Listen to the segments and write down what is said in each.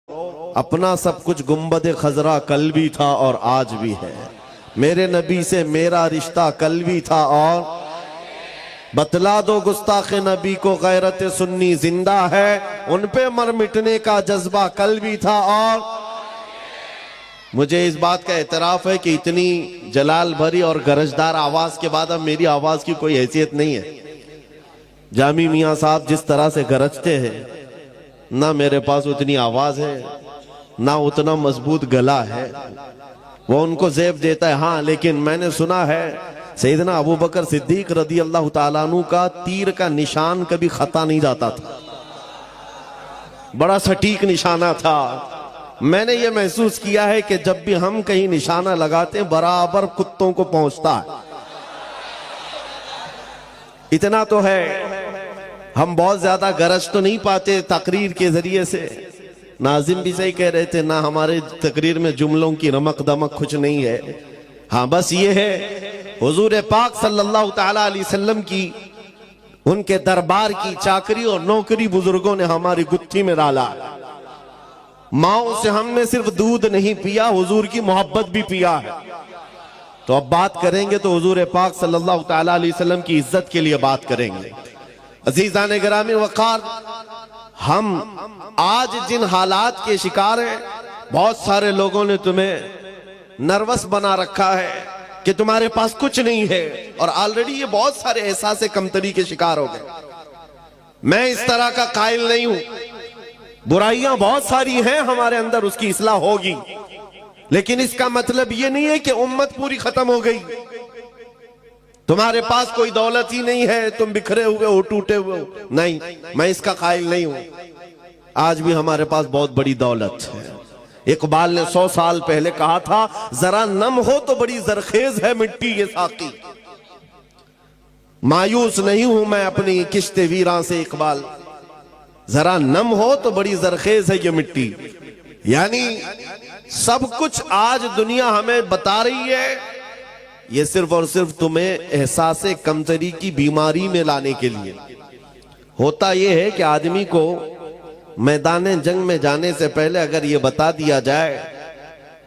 اپنا سب کچھ گنبد خضرا کل بھی تھا اور آج بھی ہے. میرے نبی سے میرا رشتہ کل بھی تھا اور بتلا دو گستاخ نبی کو غیرت سنی زندہ ہے. ان پہ مر مٹنے کا جذبہ کل بھی تھا اور مجھے اس بات کا اعتراف ہے کہ اتنی جلال بھری اور گرجدار آواز کے بعد اب میری آواز کی کوئی حیثیت نہیں ہے. جامی میاں صاحب جس طرح سے گرجتے ہیں نہ میرے پاس اتنی آواز ہے نہ اتنا مضبوط گلا ہے. وہ ان کو زیب دیتا ہے. ہاں لیکن میں نے سنا ہے سیدنا ابو بکر صدیق رضی اللہ تعالیٰ عنہ کا تیر کا نشان کبھی خطا نہیں جاتا تھا. بڑا سٹیک نشانہ تھا. میں نے یہ محسوس کیا ہے کہ جب بھی ہم کہیں نشانہ لگاتے ہیں برابر کتوں کو پہنچتا ہے. اتنا تو ہے ہم بہت زیادہ گرج تو نہیں پاتے تقریر کے ذریعے سے. ناظم بھی صحیح کہہ رہے تھے نہ ہمارے تقریر میں جملوں کی رمق دمق کچھ نہیں ہے. ہاں بس یہ ہے حضور پاک صلی اللہ تعالیٰ علیہ وسلم کی ان کے دربار کی چاکری اور نوکری بزرگوں نے ہماری گتھی میں ڈالا. ماؤں سے ہم نے صرف دودھ نہیں پیا حضور کی محبت بھی پیا ہے. تو اب بات کریں گے تو حضور پاک صلی اللہ تعالیٰ علیہ وسلم کی عزت کے لیے بات کریں گے. عزیزان گرامی وقار، ہم آج جن حالات کے شکار ہیں بہت سارے لوگوں نے تمہیں نروس بنا رکھا ہے کہ تمہارے پاس کچھ نہیں ہے اور آلریڈی یہ بہت سارے احساس کمتری کے شکار ہو گئے. میں اس طرح کا قائل نہیں ہوں. برائیاں بہت ساری ہیں ہمارے اندر، اس کی اصلاح ہوگی، لیکن اس کا مطلب یہ نہیں ہے کہ امت پوری ختم ہو گئی. تمہارے پاس کوئی دولت ہی نہیں ہے، تم بکھرے ہوئے ہو، ٹوٹے ہوئے ہو. نہیں، میں اس کا قائل نہیں ہوں. آج بھی ہمارے پاس بہت بڑی دولت ہے. اقبال نے 100 سال پہلے کہا تھا ذرا نم ہو تو بڑی زرخیز ہے مٹی یہ ساقی. مایوس نہیں ہوں میں اپنی کشت ویراں سے اقبال، ذرا نم ہو تو بڑی زرخیز ہے یہ مٹی. یعنی سب کچھ آج دنیا ہمیں بتا رہی ہے، یہ صرف اور صرف تمہیں احساس کمتری کی بیماری میں لانے کے لیے. ہوتا یہ ہے کہ آدمی کو میدان جنگ میں جانے سے پہلے اگر یہ بتا دیا جائے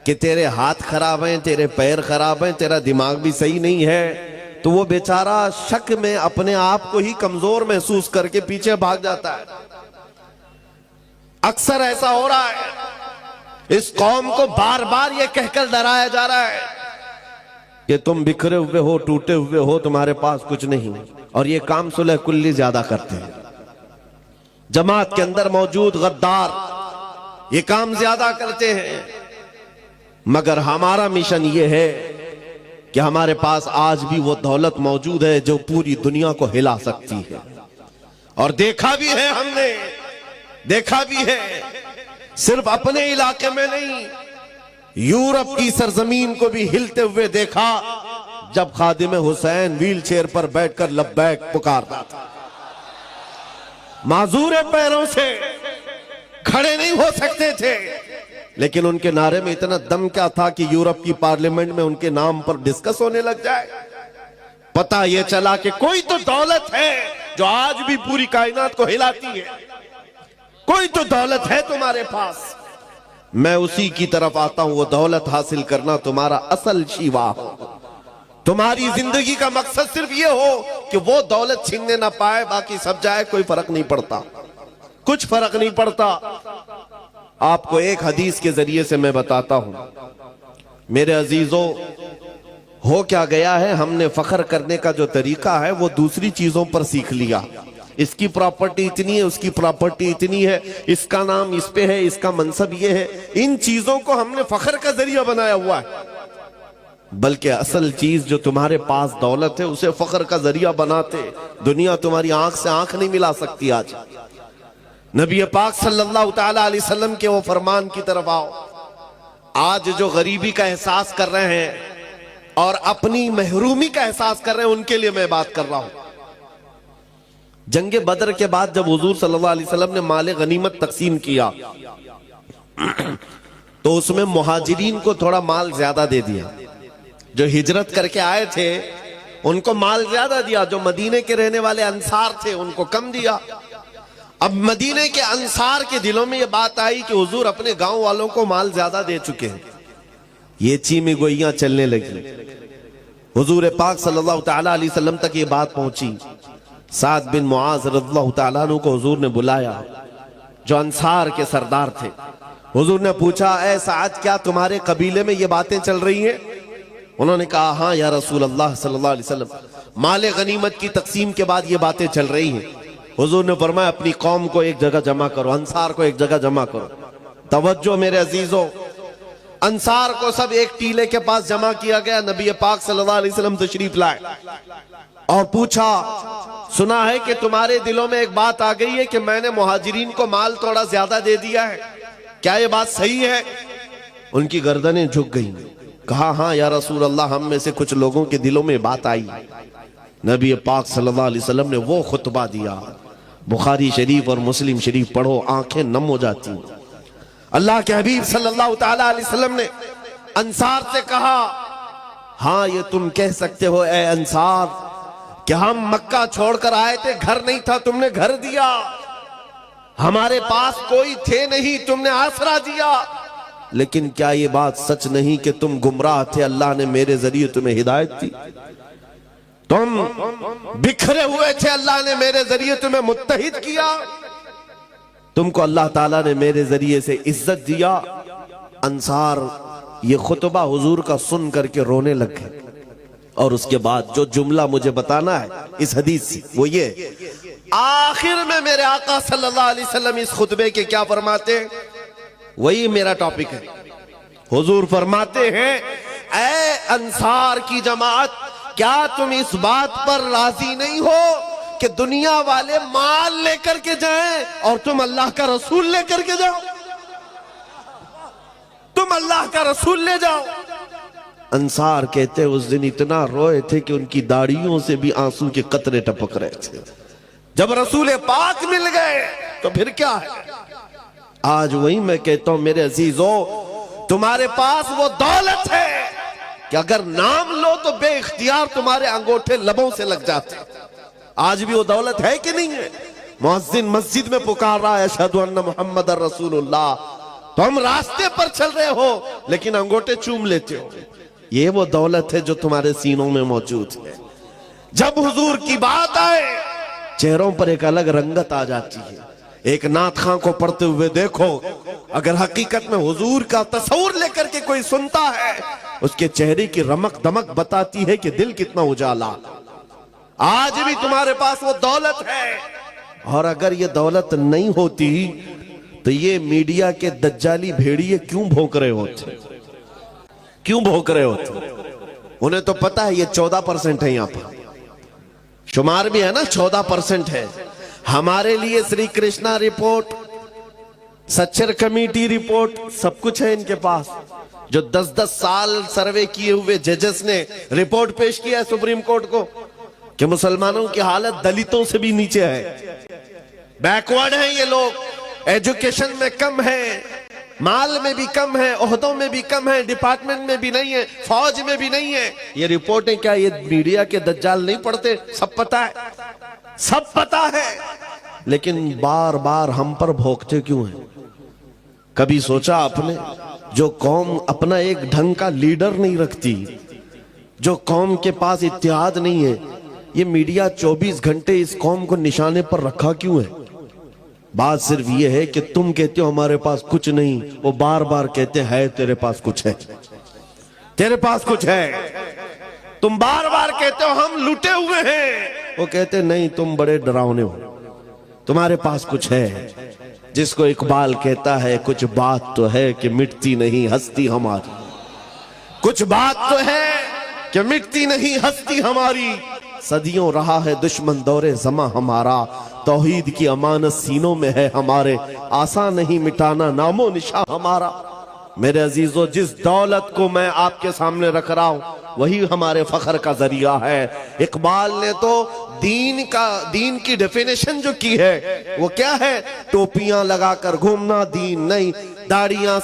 کہ تیرے ہاتھ خراب ہیں، تیرے پیر خراب ہیں، تیرا دماغ بھی صحیح نہیں ہے، تو وہ بیچارہ شک میں اپنے آپ کو ہی کمزور محسوس کر کے پیچھے بھاگ جاتا ہے. اکثر ایسا ہو رہا ہے. اس قوم کو بار بار یہ کہہ کر ڈرایا جا رہا ہے کہ تم بکھرے ہوئے ہو، ٹوٹے ہوئے ہو، تمہارے پاس کچھ نہیں. اور یہ کام صلح کلی زیادہ کرتے ہیں. جماعت کے اندر موجود غدار یہ کام زیادہ کرتے ہیں. مگر ہمارا مشن یہ ہے کہ ہمارے پاس آج بھی وہ دولت موجود ہے جو پوری دنیا کو ہلا سکتی ہے. اور دیکھا بھی ہے، ہم نے دیکھا بھی ہے، صرف اپنے علاقے میں نہیں، یورپ کی سرزمین کو بھی ہلتے ہوئے دیکھا جب خادم حسین ویل چیئر پر بیٹھ کر لبیک پکارتا تھا. معذور پیروں سے کھڑے نہیں ہو سکتے تھے، لیکن ان کے نعرے میں اتنا دم کیا تھا کہ یورپ کی پارلیمنٹ میں ان کے نام پر ڈسکس ہونے لگ جائے. پتہ یہ چلا کہ کوئی تو دولت ہے جو آج بھی پوری کائنات کو ہلاتی ہے. کوئی تو دولت ہے تمہارے پاس. میں اسی کی طرف آتا ہوں. وہ دولت حاصل کرنا تمہارا اصل شیوا ہو. تمہاری زندگی کا مقصد صرف یہ ہو کہ وہ دولت چھیننے نہ پائے، باقی سب جائے، کوئی فرق نہیں پڑتا، کچھ فرق نہیں پڑتا. آپ کو ایک حدیث کے ذریعے سے میں بتاتا ہوں. میرے عزیزوں، ہو کیا گیا ہے، ہم نے فخر کرنے کا جو طریقہ ہے وہ دوسری چیزوں پر سیکھ لیا. اس کی پراپرٹی اتنی ہے، اس کی پراپرٹی اتنی ہے، اس کا نام اس پہ ہے، اس کا منصب یہ ہے. ان چیزوں کو ہم نے فخر کا ذریعہ بنایا ہوا ہے. بلکہ اصل چیز جو تمہارے پاس دولت ہے اسے فخر کا ذریعہ بناتے. دنیا تمہاری آنکھ سے آنکھ نہیں ملا سکتی. آج نبی پاک صلی اللہ تعالیٰ علیہ وسلم کے وہ فرمان کی طرف آؤ. آج جو غریبی کا احساس کر رہے ہیں اور اپنی محرومی کا احساس کر رہے ہیں ان کے لیے میں بات کر رہا ہوں. جنگ بدر کے بعد جب حضور صلی اللہ علیہ وسلم نے مال غنیمت تقسیم کیا تو اس میں مہاجرین کو تھوڑا مال زیادہ دے دیا. جو ہجرت کر کے آئے تھے ان کو مال زیادہ دیا، جو مدینے کے رہنے والے انصار تھے ان کو کم دیا. اب مدینے کے انصار کے دلوں میں یہ بات آئی کہ حضور اپنے گاؤں والوں کو مال زیادہ دے چکے ہیں، یہ چیمی گوئیاں چلنے لگی۔ حضور پاک صلی اللہ تعالیٰ علیہ وسلم تک یہ بات پہنچی۔ سعد بن معاذ رضی اللہ تعالیٰ عنہ کو حضور نے بلایا، جو انصار کے سردار تھے۔ حضور نے پوچھا، اے سعد کیا تمہارے قبیلے میں یہ باتیں چل رہی ہیں؟ انہوں نے کہا، ہاں یا رسول اللہ صلی اللہ علیہ وسلم، مال غنیمت کی تقسیم کے بعد یہ باتیں چل رہی ہیں۔ حضور نے فرمایا، اپنی قوم کو ایک جگہ جمع کرو، انصار کو ایک جگہ جمع کرو۔ توجہ میرے عزیزوں، انصار کو سب ایک ٹیلے کے پاس جمع کیا گیا۔ نبی پاک صلی اللہ علیہ وسلم تشریف لائے اور پوچھا، سنا ہے کہ تمہارے دلوں میں ایک بات آ گئی ہے کہ میں نے مہاجرین کو مال تھوڑا زیادہ دے دیا ہے، کیا یہ بات صحیح ہے؟ ان کی گردنیں جھک گئیں۔ کہا، ہاں یا رسول اللہ، ہم میں سے کچھ لوگوں کے دلوں میں بات آئی۔ نبی پاک صلی اللہ علیہ وسلم نے وہ خطبہ دیا، بخاری شریف اور مسلم شریف پڑھو، آنکھیں نم ہو جاتی۔ اللہ کے حبیب صلی اللہ تعالیٰ علیہ وسلم نے انصار سے کہا، ہاں یہ تم کہہ سکتے ہو اے انصار کہ ہم مکہ چھوڑ کر آئے تھے، گھر نہیں تھا، تم نے گھر دیا، ہمارے پاس کوئی تھے نہیں، تم نے آسرا دیا، لیکن کیا یہ بات سچ نہیں کہ تم گمراہ تھے، اللہ نے میرے ذریعے تمہیں ہدایت دی؟ تم بکھرے ہوئے تھے، اللہ نے میرے ذریعے تمہیں متحد کیا، تم کو اللہ تعالیٰ نے میرے ذریعے سے عزت دیا۔ انصار یہ خطبہ حضور کا سن کر کے رونے لگ گئے، اور اس کے بعد جو جملہ مجھے بتانا ہے اس حدیث سے وہ یہ، آخر میں میرے آقا صلی اللہ علیہ وسلم اس خطبے کے کیا فرماتے ہیں؟ وہی میرا ٹاپک ہے۔ حضور فرماتے ہیں، اے انصار کی جماعت، کیا تم اس بات پر راضی نہیں ہو کہ دنیا والے مال لے کر کے جائیں اور تم اللہ کا رسول لے کر کے جاؤ؟ تم اللہ کا رسول لے جاؤ۔ انصار کہتے اس دن اتنا روئے تھے کہ ان کی داڑھیوں سے بھی آنسو کے قطرے ٹپک رہے تھے۔ جب رسول پاک مل گئے تو پھر کیا ہے؟ آج وہی میں کہتا ہوں میرے عزیزو، تمہارے پاس وہ دولت ہے کہ اگر نام لو تو بے اختیار تمہارے انگوٹھے لبوں سے لگ جاتے۔ آج بھی وہ دولت ہے کہ نہیں ہے؟ مؤذن مسجد میں پکار رہا ہے، اشہد ان محمد رسول اللہ، تو ہم راستے پر چل رہے ہو لیکن انگوٹھے چوم لیتے ہو۔ یہ وہ دولت ہے جو تمہارے سینوں میں موجود ہے۔ جب حضور کی بات آئے چہروں پر ایک الگ رنگت آ جاتی ہے۔ ایک نعت خواں کو پڑھتے ہوئے دیکھو، اگر حقیقت میں حضور کا تصور لے کر کے کوئی سنتا ہے، اس کے چہرے کی رمق دمک بتاتی ہے کہ دل کتنا اجالا۔ آج بھی تمہارے پاس وہ دولت ہے، اور اگر یہ دولت نہیں ہوتی تو یہ میڈیا کے دجالی بھیڑیے کیوں بھونک رہے ہوتے؟ کیوں بھونک رہے ہوتے؟ انہیں تو پتا ہے یہ 14% ہے، یہاں پر شمار بھی ہے نا، 14% ہے۔ ہمارے لیے Sri Krishna report, Sachar committee report, سب کچھ ہے ان کے پاس۔ جو 10 سال سروے کیے ہوئے ججز نے رپورٹ پیش کیا ہے سپریم کورٹ کو کہ مسلمانوں کی حالت دلتوں سے بھی نیچے ہے، بیکورڈ ہیں یہ لوگ، ایجوکیشن میں کم ہے، مال میں بھی کم ہے، عہدوں میں بھی کم ہے، ڈپارٹمنٹ میں بھی نہیں ہے، فوج میں بھی نہیں ہے۔ یہ رپورٹیں کیا یہ میڈیا کے دجال نہیں پڑھتے؟ سب پتا ہے، سب پتا ہے، لیکن بار بار ہم پر بھونکتے کیوں ہیں؟ کبھی سوچا آپ نے، جو قوم اپنا ایک ڈھنگ کا لیڈر نہیں رکھتی، جو قوم کے پاس اتحاد نہیں ہے، یہ میڈیا 24 گھنٹے اس قوم کو نشانے پر رکھا کیوں ہے؟ بات صرف یہ ہے کہ تم کہتے ہو ہمارے پاس کچھ نہیں، وہ بار بار کہتے ہیں تیرے پاس کچھ ہے، تیرے پاس کچھ ہے۔ تم بار بار کہتے ہو ہم لوٹے ہوئے ہیں، وہ کہتے نہیں تم بڑے ڈراؤنے ہو، تمہارے پاس کچھ ہے۔ جس کو اقبال کہتا ہے، کچھ بات تو ہے کہ مٹتی نہیں ہستی ہماری، کچھ بات تو ہے کہ مٹتی نہیں ہستی ہماری، صدیوں رہا ہے دشمن دور زماں ہمارا، توحید کی امانت سینوں میں ہے ہمارے، آسان نہیں مٹانا نام و نشاں ہمارا۔ میرے عزیزو، جس دولت کو میں آپ کے سامنے رکھ رہا ہوں وہی ہمارے فخر کا ذریعہ ہے۔ اقبال نے تو دین کی ڈیفینیشن جو کی ہے وہ کیا ہے؟ ٹوپیاں لگا کر گھومنا دین نہیں، داڑیاں